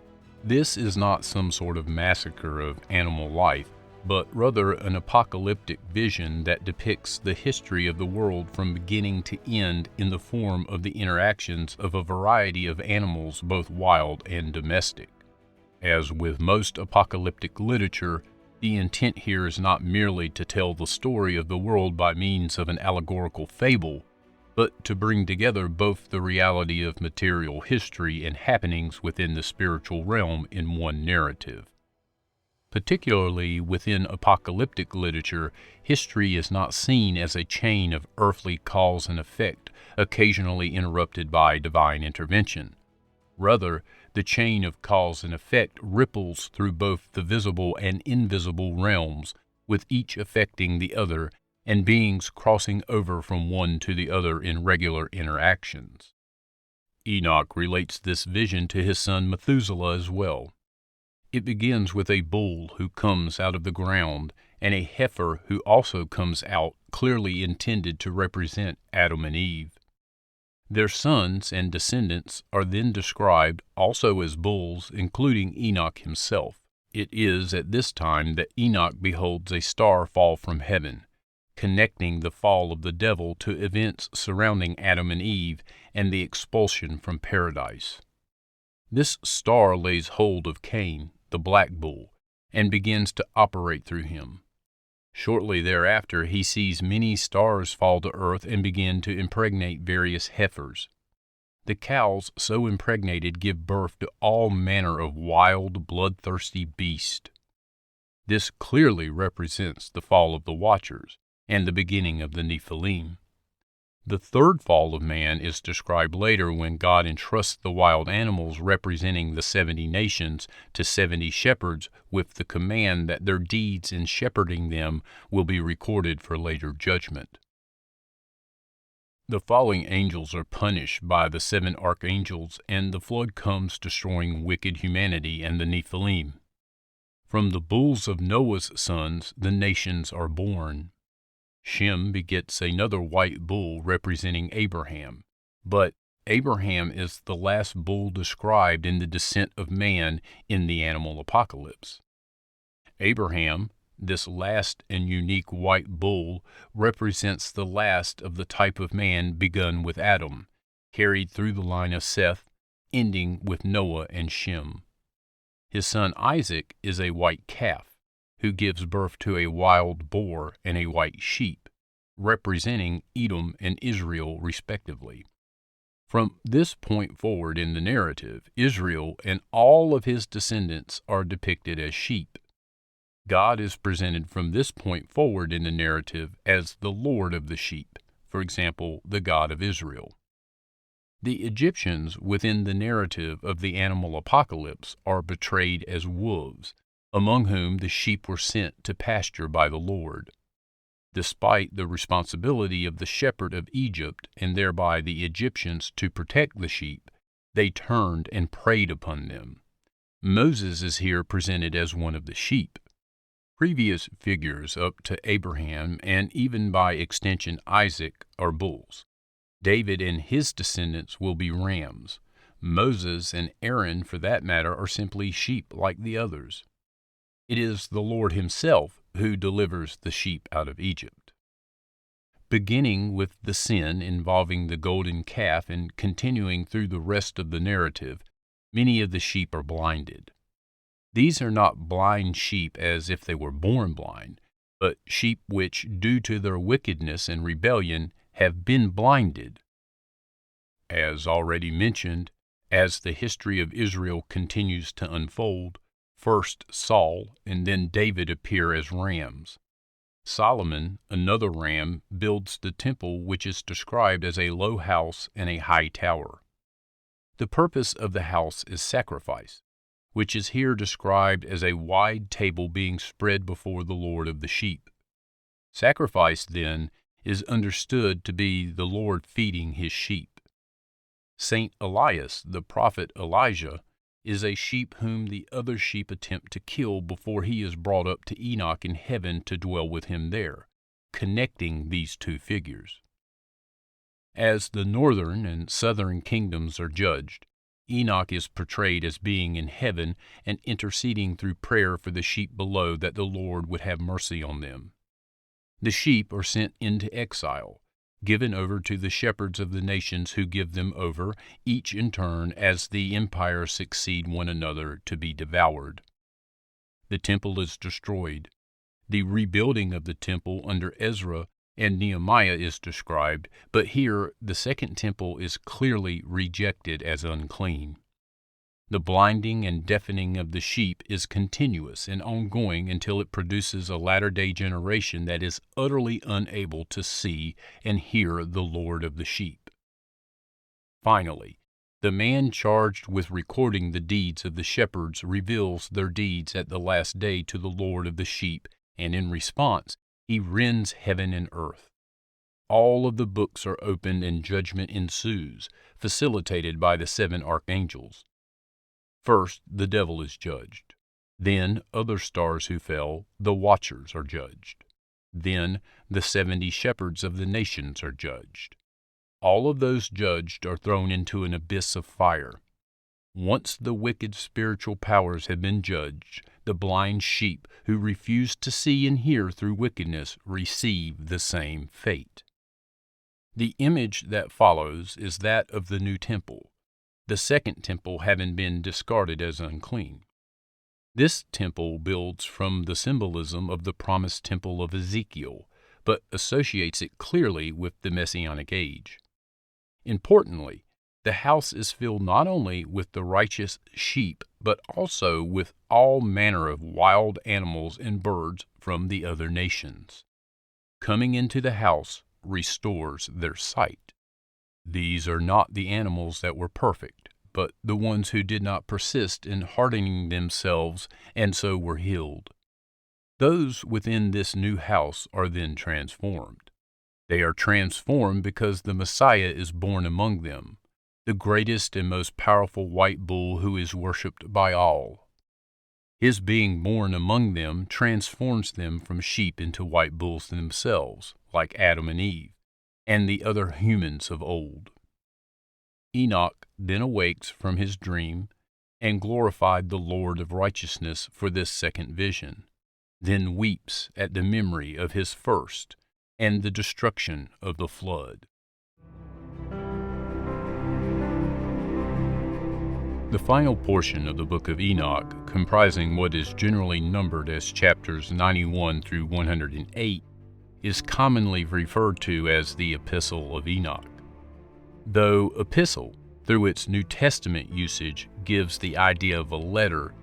This is not some sort of massacre of animal life, but rather an apocalyptic vision that depicts the history of the world from beginning to end in the form of the interactions of a variety of animals, both wild and domestic. As with most apocalyptic literature, the intent here is not merely to tell the story of the world by means of an allegorical fable, but to bring together both the reality of material history and happenings within the spiritual realm in one narrative. Particularly within apocalyptic literature, history is not seen as a chain of earthly cause and effect, occasionally interrupted by divine intervention. Rather, the chain of cause and effect ripples through both the visible and invisible realms, with each affecting the other, and beings crossing over from one to the other in regular interactions. Enoch relates this vision to his son Methuselah as well. It begins with a bull who comes out of the ground and a heifer who also comes out, clearly intended to represent Adam and Eve. Their sons and descendants are then described also as bulls, including Enoch himself. It is at this time that Enoch beholds a star fall from heaven, connecting the fall of the devil to events surrounding Adam and Eve and the expulsion from paradise. This star lays hold of Cain, the black bull, and begins to operate through him. Shortly thereafter, he sees many stars fall to earth and begin to impregnate various heifers. The cows so impregnated give birth to all manner of wild, bloodthirsty beasts. This clearly represents the fall of the Watchers and the beginning of the Nephilim. The third fall of man is described later when God entrusts the wild animals representing the 70 nations to 70 shepherds with the command that their deeds in shepherding them will be recorded for later judgment. The falling angels are punished by the 7 archangels, and the flood comes, destroying wicked humanity and the Nephilim. From the bulls of Noah's sons, the nations are born. Shem begets another white bull representing Abraham, but Abraham is the last bull described in the descent of man in the animal apocalypse. Abraham, this last and unique white bull, represents the last of the type of man begun with Adam, carried through the line of Seth, ending with Noah and Shem. His son Isaac is a white calf, who gives birth to a wild boar and a white sheep, representing Edom and Israel respectively. From this point forward in the narrative, Israel and all of his descendants are depicted as sheep. God is presented from this point forward in the narrative as the Lord of the sheep, for example, the God of Israel. The Egyptians within the narrative of the animal apocalypse are portrayed as wolves, among whom the sheep were sent to pasture by the Lord. Despite the responsibility of the shepherd of Egypt and thereby the Egyptians to protect the sheep, they turned and preyed upon them. Moses is here presented as one of the sheep. Previous figures up to Abraham, and even by extension Isaac, are bulls. David and his descendants will be rams. Moses and Aaron, for that matter, are simply sheep like the others. It is the Lord himself who delivers the sheep out of Egypt. Beginning with the sin involving the golden calf and continuing through the rest of the narrative, many of the sheep are blinded. These are not blind sheep as if they were born blind, but sheep which, due to their wickedness and rebellion, have been blinded. As already mentioned, as the history of Israel continues to unfold, first Saul and then David appear as rams. Solomon, another ram, builds the temple which is described as a low house and a high tower. The purpose of the house is sacrifice, which is here described as a wide table being spread before the Lord of the sheep. Sacrifice, then, is understood to be the Lord feeding his sheep. Saint Elias, the prophet Elijah, is a sheep whom the other sheep attempt to kill before he is brought up to Enoch in heaven to dwell with him there, connecting these two figures. As the northern and southern kingdoms are judged, Enoch is portrayed as being in heaven and interceding through prayer for the sheep below that the Lord would have mercy on them. The sheep are sent into exile, given over to the shepherds of the nations who give them over, each in turn, as the empires succeed one another to be devoured. The temple is destroyed. The rebuilding of the temple under Ezra and Nehemiah is described, but here the second temple is clearly rejected as unclean. The blinding and deafening of the sheep is continuous and ongoing until it produces a latter-day generation that is utterly unable to see and hear the Lord of the sheep. Finally, the man charged with recording the deeds of the shepherds reveals their deeds at the last day to the Lord of the sheep, and in response, he rends heaven and earth. All of the books are opened and judgment ensues, facilitated by the 7 archangels. First, the devil is judged. Then, other stars who fell, the watchers, are judged. Then, the 70 shepherds of the nations are judged. All of those judged are thrown into an abyss of fire. Once the wicked spiritual powers have been judged, the blind sheep who refuse to see and hear through wickedness receive the same fate. The image that follows is that of the new temple, the second temple having been discarded as unclean. This temple builds from the symbolism of the promised temple of Ezekiel, but associates it clearly with the Messianic age. Importantly, the house is filled not only with the righteous sheep, but also with all manner of wild animals and birds from the other nations. Coming into the house restores their sight. These are not the animals that were perfect, but the ones who did not persist in hardening themselves and so were healed. Those within this new house are then transformed. They are transformed because the Messiah is born among them, the greatest and most powerful white bull who is worshipped by all. His being born among them transforms them from sheep into white bulls themselves, like Adam and Eve, and the other humans of old. Enoch then awakes from his dream and glorified the Lord of righteousness for this second vision, then weeps at the memory of his first and the destruction of the flood. The final portion of the Book of Enoch, comprising what is generally numbered as chapters 91 through 108, is commonly referred to as the Epistle of Enoch. Though epistle, through its New Testament usage, gives the idea of a letter,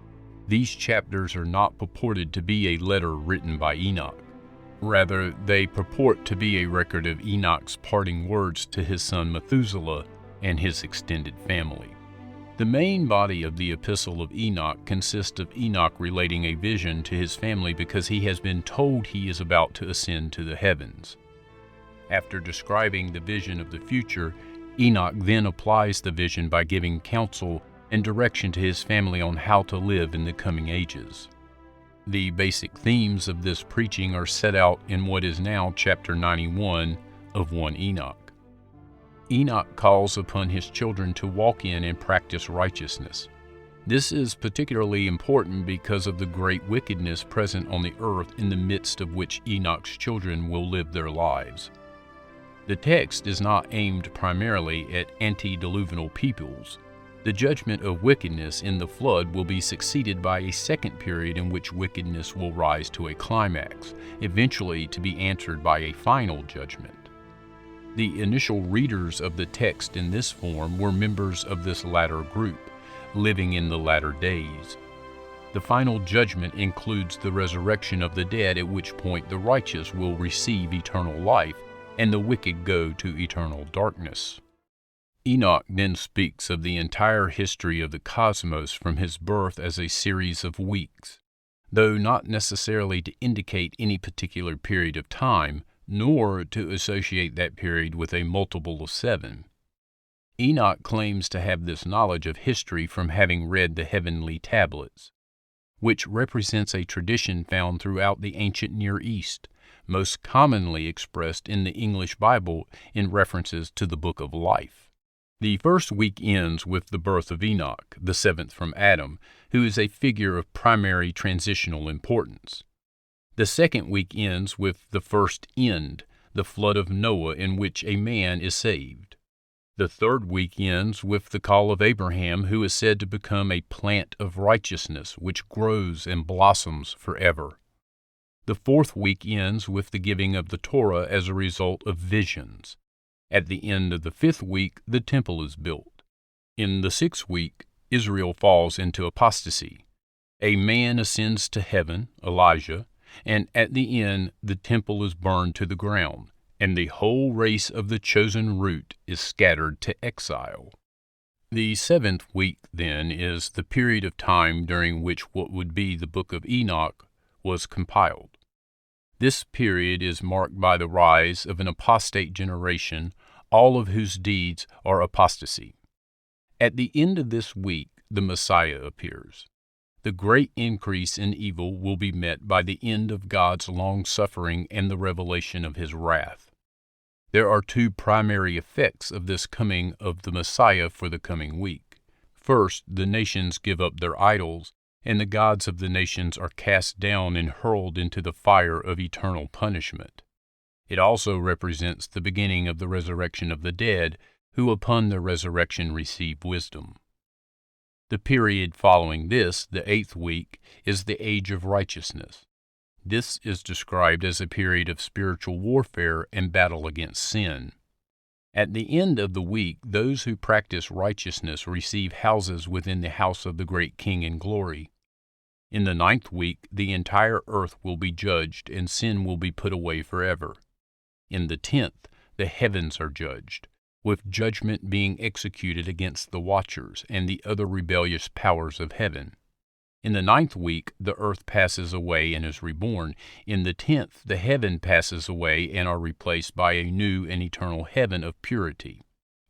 these chapters are not purported to be a letter written by Enoch. Rather, they purport to be a record of Enoch's parting words to his son Methuselah and his extended family. The main body of the Epistle of Enoch consists of Enoch relating a vision to his family because he has been told he is about to ascend to the heavens. After describing the vision of the future, Enoch then applies the vision by giving counsel and direction to his family on how to live in the coming ages. The basic themes of this preaching are set out in what is now chapter 91 of 1 Enoch. Enoch calls upon his children to walk in and practice righteousness. This is particularly important because of the great wickedness present on the earth in the midst of which Enoch's children will live their lives. The text is not aimed primarily at antediluvial peoples. The judgment of wickedness in the flood will be succeeded by a second period in which wickedness will rise to a climax, eventually to be answered by a final judgment. The initial readers of the text in this form were members of this latter group, living in the latter days. The final judgment includes the resurrection of the dead, at which point the righteous will receive eternal life, and the wicked go to eternal darkness. Enoch then speaks of the entire history of the cosmos from his birth as a series of weeks, though not necessarily to indicate any particular period of time, nor to associate that period with a multiple of 7. Enoch claims to have this knowledge of history from having read the heavenly tablets, which represents a tradition found throughout the ancient Near East, most commonly expressed in the English Bible in references to the Book of Life. The first week ends with the birth of Enoch, the seventh from Adam, who is a figure of primary transitional importance. The second week ends with the first end, the flood of Noah, in which a man is saved. The third week ends with the call of Abraham, who is said to become a plant of righteousness which grows and blossoms forever. The fourth week ends with the giving of the Torah as a result of visions. At the end of the fifth week, the temple is built. In the sixth week, Israel falls into apostasy. A man ascends to heaven, Elijah, and at the end, the temple is burned to the ground, and the whole race of the chosen root is scattered to exile. The seventh week, then, is the period of time during which what would be the Book of Enoch was compiled. This period is marked by the rise of an apostate generation, all of whose deeds are apostasy. At the end of this week, the Messiah appears. The great increase in evil will be met by the end of God's long-suffering and the revelation of his wrath. There are two primary effects of this coming of the Messiah for the coming week. First, the nations give up their idols, and the gods of the nations are cast down and hurled into the fire of eternal punishment. It also represents the beginning of the resurrection of the dead, who upon their resurrection receive wisdom. The period following this, the eighth week, is the age of righteousness. This is described as a period of spiritual warfare and battle against sin. At the end of the week, those who practice righteousness receive houses within the house of the great King in glory. In the ninth week, the entire earth will be judged, and sin will be put away forever. In the 10th, the heavens are judged, with judgment being executed against the watchers and the other rebellious powers of heaven. In the 9th week, the earth passes away and is reborn. In the 10th, the heaven passes away and are replaced by a new and eternal heaven of purity.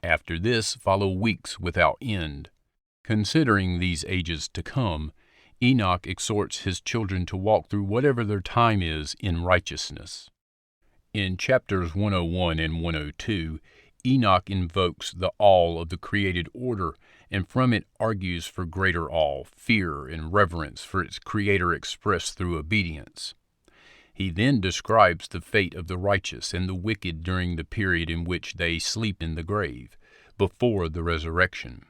After this follow weeks without end. Considering these ages to come, Enoch exhorts his children to walk through whatever their time is in righteousness. In chapters 101 and 102, Enoch invokes the all of the created order, and from it argues for greater awe, fear, and reverence for its creator expressed through obedience. He then describes the fate of the righteous and the wicked during the period in which they sleep in the grave, before the resurrection.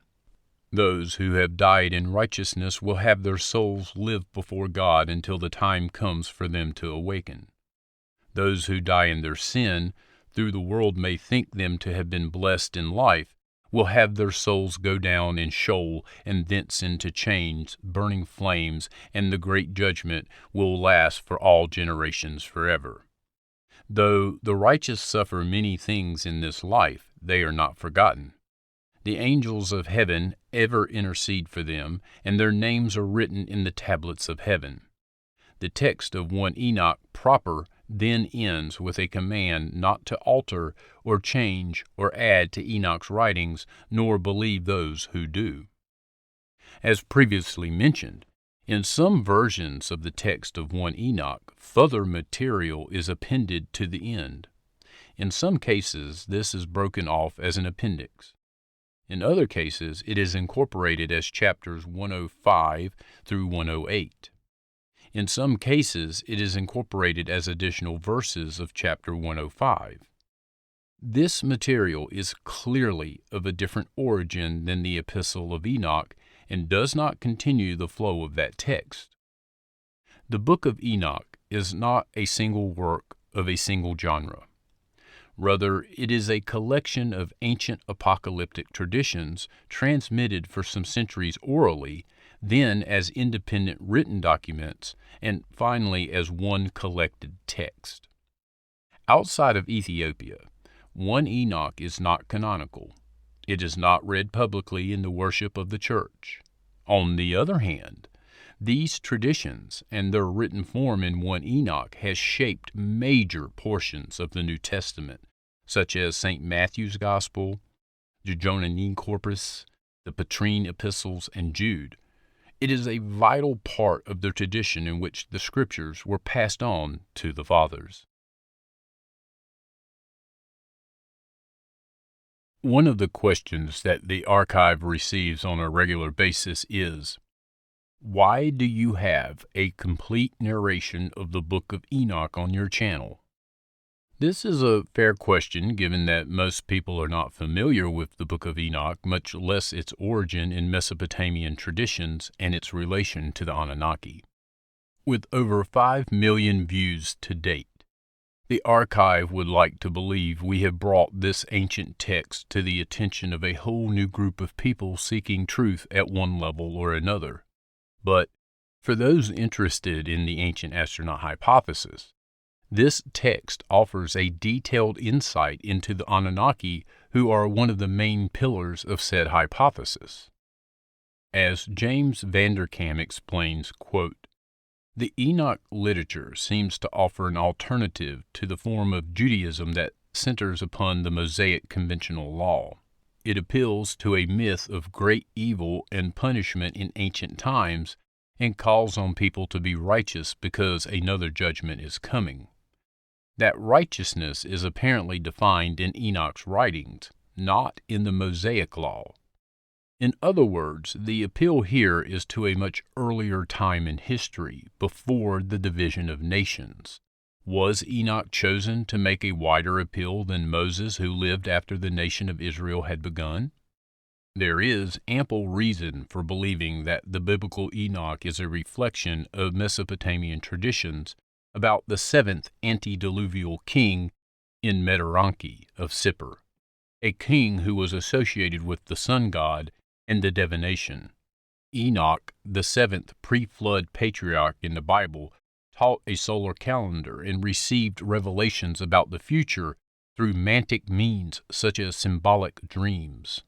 Those who have died in righteousness will have their souls live before God until the time comes for them to awaken. Those who die in their sin, though the world may think them to have been blessed in life, will have their souls go down in Sheol and thence into chains, burning flames, and the great judgment will last for all generations forever. Though the righteous suffer many things in this life, they are not forgotten. The angels of heaven ever intercede for them, and their names are written in the tablets of heaven. The text of 1 Enoch proper then ends with a command not to alter or change or add to Enoch's writings, nor believe those who do. As previously mentioned, in some versions of the text of 1 Enoch, further material is appended to the end. In some cases, this is broken off as an appendix. In other cases, it is incorporated as chapters 105 through 108. In some cases, it is incorporated as additional verses of chapter 105. This material is clearly of a different origin than the Epistle of Enoch and does not continue the flow of that text. The Book of Enoch is not a single work of a single genre. Rather, it is a collection of ancient apocalyptic traditions transmitted for some centuries orally, then as independent written documents, and finally as one collected text. Outside of Ethiopia, 1 Enoch is not canonical. It is not read publicly in the worship of the church. On the other hand, these traditions and their written form in 1 Enoch has shaped major portions of the New Testament, such as St. Matthew's Gospel, the Johannine Corpus, the Petrine Epistles, and Jude. It is a vital part of the tradition in which the Scriptures were passed on to the Fathers. One of the questions that the archive receives on a regular basis is, why do you have a complete narration of the Book of Enoch on your channel? This is a fair question given that most people are not familiar with the Book of Enoch, much less its origin in Mesopotamian traditions and its relation to the Anunnaki. With over 5 million views to date, the archive would like to believe we have brought this ancient text to the attention of a whole new group of people seeking truth at one level or another. But for those interested in the ancient astronaut hypothesis, this text offers a detailed insight into the Anunnaki, who are one of the main pillars of said hypothesis. As James Vanderkam explains, quote, "The Enoch literature seems to offer an alternative to the form of Judaism that centers upon the Mosaic conventional law. It appeals to a myth of great evil and punishment in ancient times and calls on people to be righteous because another judgment is coming. That righteousness is apparently defined in Enoch's writings, not in the Mosaic law. In other words, the appeal here is to a much earlier time in history, before the division of nations. Was Enoch chosen to make a wider appeal than Moses, who lived after the nation of Israel had begun? There is ample reason for believing that the biblical Enoch is a reflection of Mesopotamian traditions about the seventh antediluvial king in Meteranki of Sippar, a king who was associated with the sun god and the divination. Enoch, the seventh pre-flood patriarch in the Bible, taught a solar calendar and received revelations about the future through mantic means such as symbolic dreams.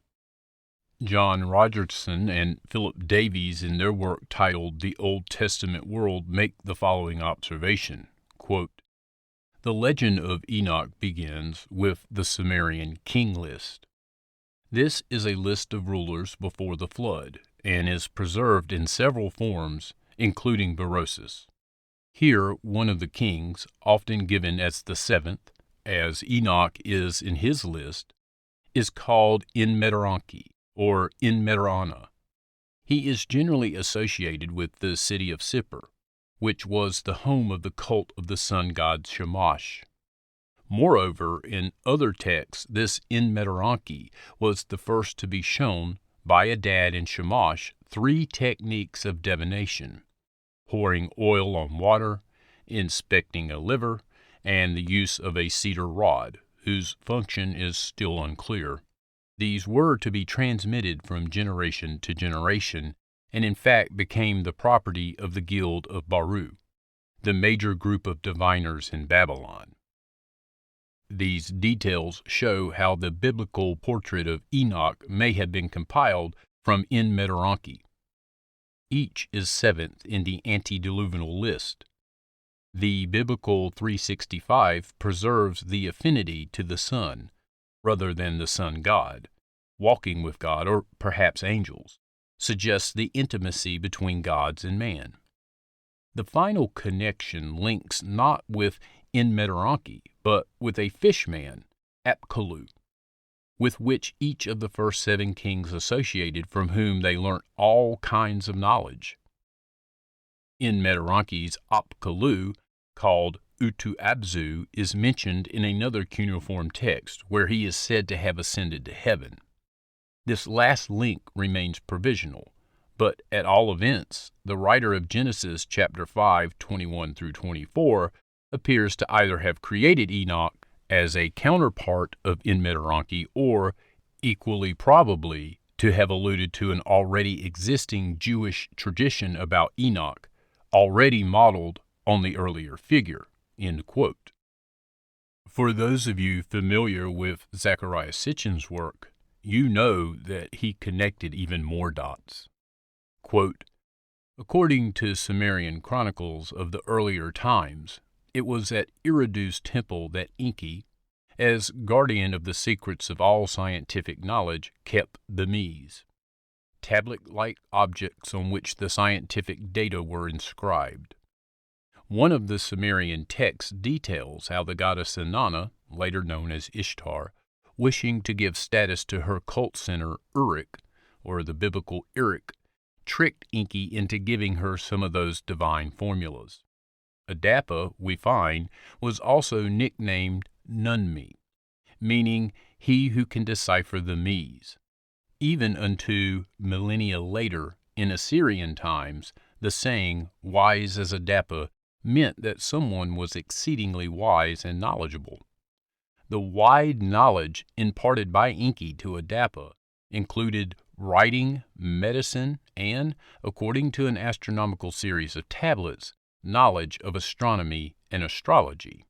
John Rogerson and Philip Davies, in their work titled The Old Testament World, make the following observation, quote, "The legend of Enoch begins with the Sumerian king list. This is a list of rulers before the flood, and is preserved in several forms, including Berosus. Here, one of the kings, often given as the seventh, as Enoch is in his list, is called En-Meteranki, or En-Meterana. He is generally associated with the city of Sippar, which was the home of the cult of the sun god Shamash. Moreover, in other texts, this En-Meteranki was the first to be shown by Adad and Shamash 3 techniques of divination: pouring oil on water, inspecting a liver, and the use of a cedar rod, whose function is still unclear. These were to be transmitted from generation to generation, and in fact became the property of the Guild of Baru, the major group of diviners in Babylon. These details show how the biblical portrait of Enoch may have been compiled from En-Meteranki. Each is seventh in the antediluvial list. The biblical 365 preserves the affinity to the sun, rather than the sun god, walking with God, or perhaps angels. suggests the intimacy between gods and man. The final connection links not with Enmeteronki, but with a fish-man, Apkallu, with which each of the first 7 kings associated, from whom they learnt all kinds of knowledge. Enmeteronki's Apkallu, called Utu-Abzu, is mentioned in another cuneiform text, where he is said to have ascended to heaven. This last link remains provisional, but at all events, the writer of Genesis chapter 5, 21 through 24, appears to either have created Enoch as a counterpart of Enmeteronki, or, equally probably, to have alluded to an already existing Jewish tradition about Enoch, already modeled on the earlier figure." End quote. For those of you familiar with Zecharia Sitchin's work, you know that he connected even more dots. Quote, "According to Sumerian chronicles of the earlier times, it was at Eridu's temple that Enki, as guardian of the secrets of all scientific knowledge, kept the Mies, tablet-like objects on which the scientific data were inscribed. One of the Sumerian texts details how the goddess Inanna, later known as Ishtar, wishing to give status to her cult center Uruk, or the biblical Erech, tricked Enki into giving her some of those divine formulas. Adapa, we find, was also nicknamed Nunmi, meaning he who can decipher the Mies. Even unto millennia later, in Assyrian times, the saying, "wise as Adapa," meant that someone was exceedingly wise and knowledgeable. The wide knowledge imparted by Enki to Adapa included writing, medicine, and, according to an astronomical series of tablets, knowledge of astronomy and astrology.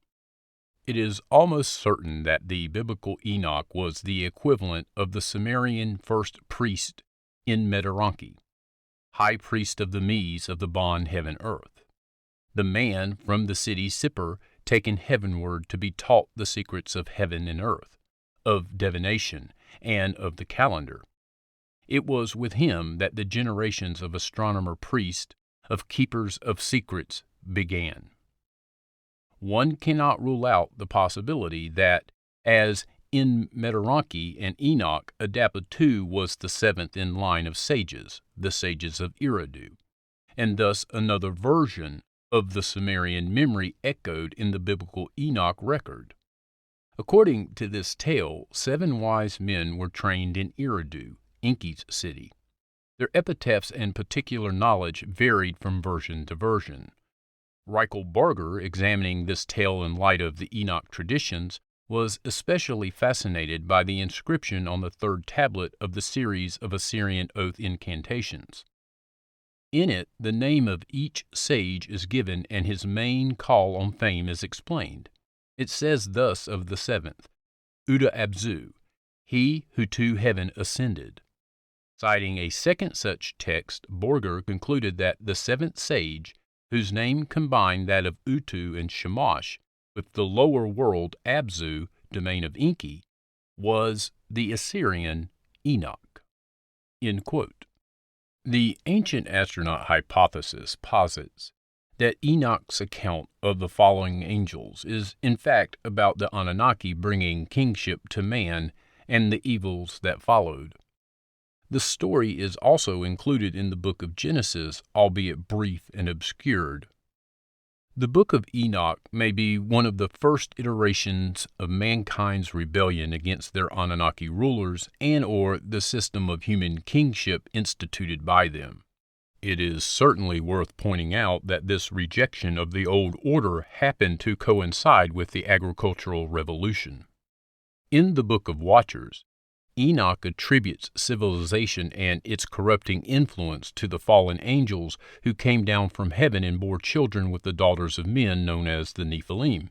It is almost certain that the biblical Enoch was the equivalent of the Sumerian first priest Enmeteronki, high priest of the Mies of the bond heaven-earth, the man from the city Sippar taken heavenward to be taught the secrets of heaven and earth, of divination, and of the calendar. It was with him that the generations of astronomer-priests, of keepers of secrets, began. One cannot rule out the possibility that, as in Enmeteronki and Enoch, Adapa too was the 7th in line of sages, the sages of Eridu, and thus another version of the Sumerian memory echoed in the biblical Enoch record. According to this tale, 7 wise men were trained in Eridu, Enki's city. Their epitaphs and particular knowledge varied from version to version. Reichel Barger, examining this tale in light of the Enoch traditions, was especially fascinated by the inscription on the 3rd tablet of the series of Assyrian oath incantations. In it, the name of each sage is given and his main call on fame is explained. It says thus of the 7th, Utu-Abzu, he who to heaven ascended. Citing a second such text, Borger concluded that the 7th sage, whose name combined that of Utu and Shamash with the lower world Abzu, domain of Enki, was the Assyrian Enoch. End quote. The ancient astronaut hypothesis posits that Enoch's account of the falling angels is in fact about the Anunnaki bringing kingship to man and the evils that followed. The story is also included in the Book of Genesis, albeit brief and obscured. The Book of Enoch may be one of the first iterations of mankind's rebellion against their Anunnaki rulers and/or the system of human kingship instituted by them. It is certainly worth pointing out that this rejection of the old order happened to coincide with the agricultural revolution. In the Book of Watchers, Enoch attributes civilization and its corrupting influence to the fallen angels who came down from heaven and bore children with the daughters of men known as the Nephilim.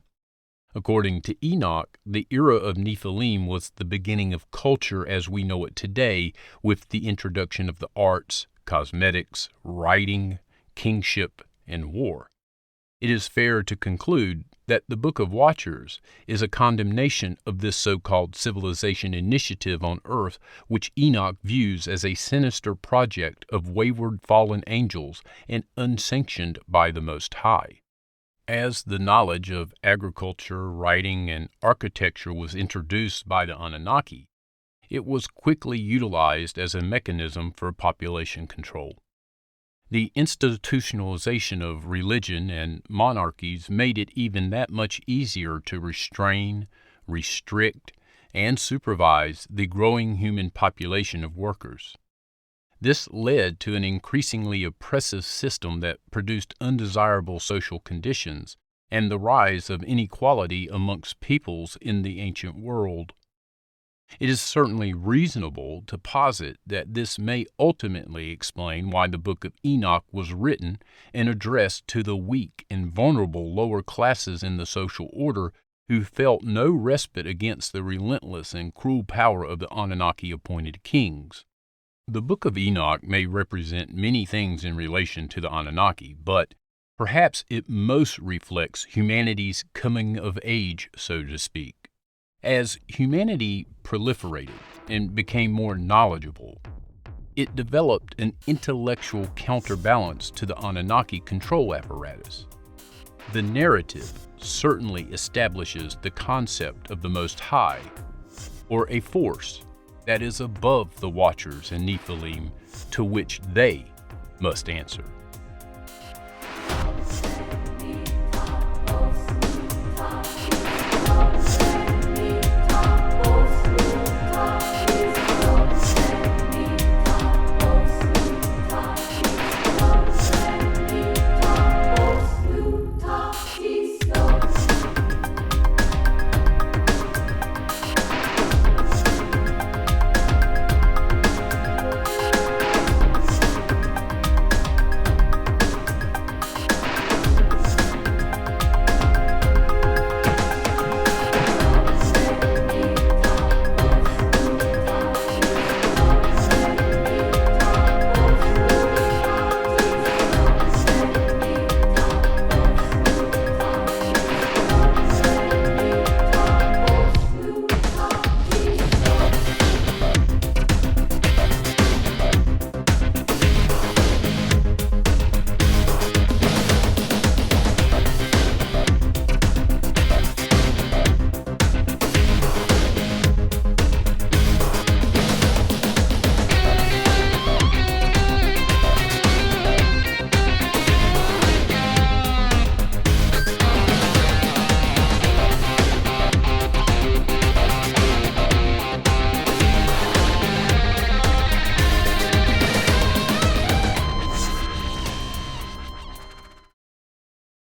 According to Enoch, the era of Nephilim was the beginning of culture as we know it today, with the introduction of the arts, cosmetics, writing, kingship, and war. It is fair to conclude that the Book of Watchers is a condemnation of this so-called civilization initiative on earth, which Enoch views as a sinister project of wayward fallen angels and unsanctioned by the Most High. As the knowledge of agriculture, writing, and architecture was introduced by the Anunnaki, it was quickly utilized as a mechanism for population control. The institutionalization of religion and monarchies made it even that much easier to restrain, restrict, and supervise the growing human population of workers. This led to an increasingly oppressive system that produced undesirable social conditions and the rise of inequality amongst peoples in the ancient world. It is certainly reasonable to posit that this may ultimately explain why the Book of Enoch was written and addressed to the weak and vulnerable lower classes in the social order who felt no respite against the relentless and cruel power of the Anunnaki-appointed kings. The Book of Enoch may represent many things in relation to the Anunnaki, but perhaps it most reflects humanity's coming of age, so to speak. As humanity proliferated and became more knowledgeable, it developed an intellectual counterbalance to the Anunnaki control apparatus. The narrative certainly establishes the concept of the Most High, or a force that is above the Watchers and Nephilim, to which they must answer.